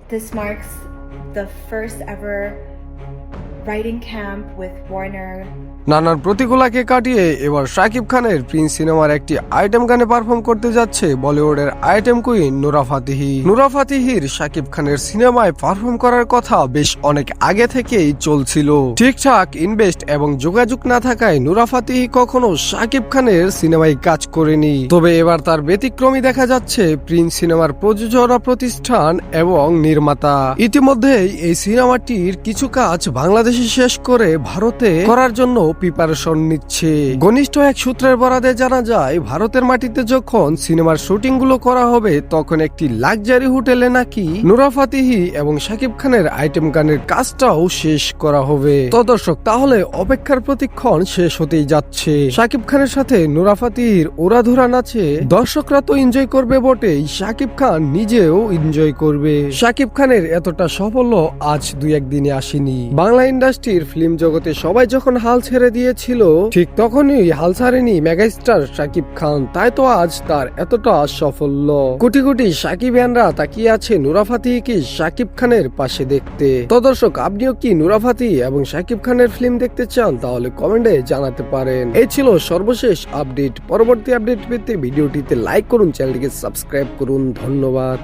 This marks the first ever writing camp with Warner. নানান প্রতিকূলতাকে কাটিয়ে এবার শাকিব খানের প্রিন্স সিনেমার একটি আইটেম গানে পারফর্ম করতে যাচ্ছে বলিউডের আইটেম কুইন নুরা ফাতেহি। নুরা ফাতেহির শাকিব খানের সিনেমায় পারফর্ম করার কথা বেশ অনেক আগে থেকেই চলছিল। ঠিকঠাক ইনভেস্ট এবং যোগাযোগ না থাকায় নুরা ফাতেহি কখনো শাকিব খানের সিনেমায় কাজ করেনি। তবে এবার তার ব্যতিক্রমী দেখা যাচ্ছে প্রিন্স সিনেমার প্রযোজনা প্রতিষ্ঠান এবং নির্মাতা। ইতিমধ্যেই এই সিনেমাটির কিছু কাজ বাংলাদেশে শেষ করে ভারতে করার জন্য প্রিপারেশন নিচ্ছে। ঘনিষ্ঠ এক সূত্রের বরাতে জানা যায়, ভারতের মাটিতে যখন সিনেমার শুটিং গুলো করা হবে তখন একটি লাক্সারি হোটেলে নাকি নুরা ফাতেহি এবং শাকিব খানের আইটেম গানের কাজটাও শেষ করা হবে। তো দর্শক, তাহলে অপেক্ষার প্রতীক্ষণ শেষ হতেই যাচ্ছে। শাকিব খানের সাথে নুরা ফাতেহির ওরাধুরা নাচে দর্শকরা তো এনজয় করবে বটেই, শাকিব খান নিজেও এনজয় করবে। শাকিব খানের এতটা সাফল্য আজ দুই একদিনে আসেনি। বাংলা ইন্ডাস্ট্রির ফিল্ম জগতে সবাই যখন হাল ছেড়ে দিয়েছিল, ঠিক তখনই হাল ছাড়েনি মেগাস্টার শাকিব খান। তাই তো আজ তার এতটা সাফল্য। কোটি কোটি শাকিবিয়ানরা তাকিয়ে আছে নুরা ফাতেহিকে শাকিব খানের পাশে দেখতে। তো দর্শক, আপনিও কি নুরা ফাতেহি এবং শাকিব খানের ফিল্ম দেখতে চান? তাহলে কমেন্টে জানাতে পারেন। এই ছিল সর্বশেষ আপডেট। পরবর্তী আপডেট পেতে ভিডিওটিতে লাইক করুন, চ্যানেলটিকে সাবস্ক্রাইব করুন। ধন্যবাদ।